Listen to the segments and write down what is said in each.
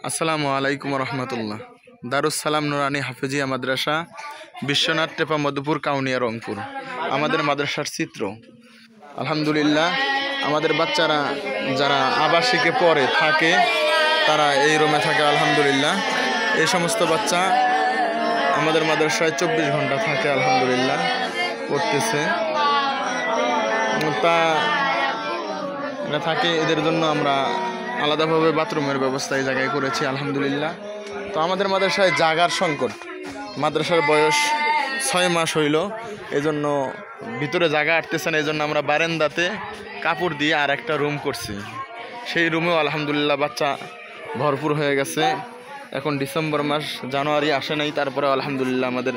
আসসালামু আলাইকুম রহমতুল্লাহ। দারুস সালাম নুরানি হাফেজিয়া মাদ্রাসা, বিশ্বনাথ টেপা, মধুপুর, কাউনিয়া, রংপুর। আমাদের মাদ্রাসার চিত্র আলহামদুলিল্লাহ। আমাদের বাচ্চারা যারা আবাসিকে পড়ে থাকে তারা এই রুমে থাকে আলহামদুলিল্লাহ। এই সমস্ত বাচ্চা আমাদের মাদ্রাসায় 24 ঘন্টা থাকে আলহামদুলিল্লাহ, পড়তেছে। তা থাকে, এদের জন্য আমরা আলাদাভাবে বাথরুমের ব্যবস্থা এই জায়গায় করেছি আলহামদুলিল্লাহ। তো আমাদের মাদ্রাসায় জাগার সংকট, মাদ্রাসার বয়স 6 মাস হইল, এজন্য ভিতরে জায়গা আটতেছে না। এই জন্য আমরা বারান্দাতে কাপড় দিয়ে আর একটা রুম করছি। সেই রুমেও আলহামদুলিল্লাহ বাচ্চা ভরপুর হয়ে গেছে। এখন ডিসেম্বর মাস, জানুয়ারি আসে নাই, তারপরে আলহামদুলিল্লাহ আমাদের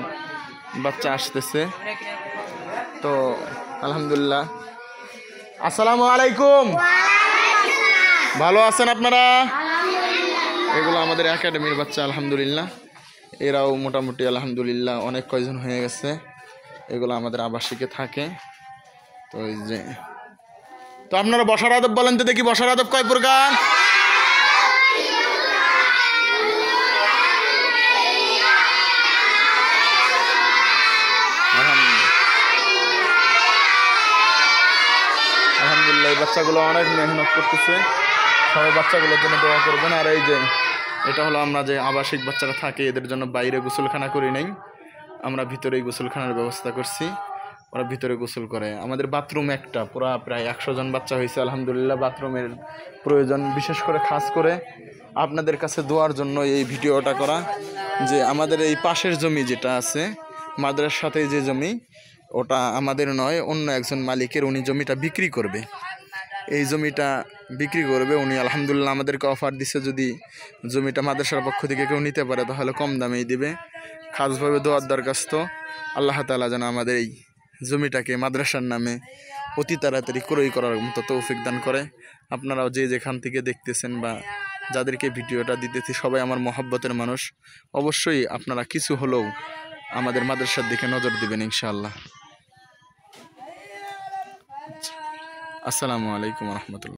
বাচ্চা আসতেছে। তো আলহামদুলিল্লাহ। আসসালামু আলাইকুম, ভালো আছেন আপনারা? এগুলো আমাদের একাডেমির বাচ্চা আলহামদুলিল্লাহ। এরাও মোটামুটি আলহামদুলিল্লাহ অনেক কয়জন হয়ে গেছে। এগুলো আমাদের আবাসিকে থাকে। তো এই যে, তো আপনারা বসার আদব বলেন তো দেখি, বসার আদব কয় প্রকার? আলহামদুলিল্লাহ এই বাচ্চাগুলো অনেক মেহনত করতেছে। সবাই বাচ্চাগুলোর জন্য দোয়া করবেন। আর এই যে এটা হলো আমরা যে আবাসিক বাচ্চারা থাকে এদের জন্য বাইরে গোসলখানা করি নাই, আমরা ভিতরেই গোসলখানার ব্যবস্থা করছি। ওরা ভিতরে গোসল করে। আমাদের বাথরুম একটা, পুরা প্রায় 100 জন বাচ্চা হয়েছে আলহামদুলিল্লাহ। বাথরুমের প্রয়োজন, বিশেষ করে খাস করে আপনাদের কাছে দোয়ার জন্য এই ভিডিওটা করা। যে আমাদের এই পাশের জমি যেটা আছে মাদ্রাসার সাথে, যে জমি ওটা আমাদের নয়, অন্য একজন মালিকের। উনি জমিটা বিক্রি করবে, এই জমিটা বিক্রি করবে উনি। আলহামদুলিল্লাহ আমাদেরকে অফার দিছে, যদি জমিটা মাদ্রাসার পক্ষ থেকে কেউ নিতে পারে তাহলে কম দামেই দিবে। খাসভাবে দোয়ার দরখাস্ত, আল্লাহ তাআলা যেন আমাদের এই জমিটাকে মাদ্রাসার নামে অতি তাড়াতাড়ি ক্রয় করার মতো তৌফিক দান করে। আপনারাও যে যেখান থেকে দেখতেছেন বা যাদেরকে ভিডিওটা দিতেছি সবাই আমার মহব্বতের মানুষ। অবশ্যই আপনারা কিছু হলেও আমাদের মাদ্রাসার দিকে নজর দিবেন ইনশাআল্লাহ। আসসালামু আলাইকুম রহমতুল্লাহ।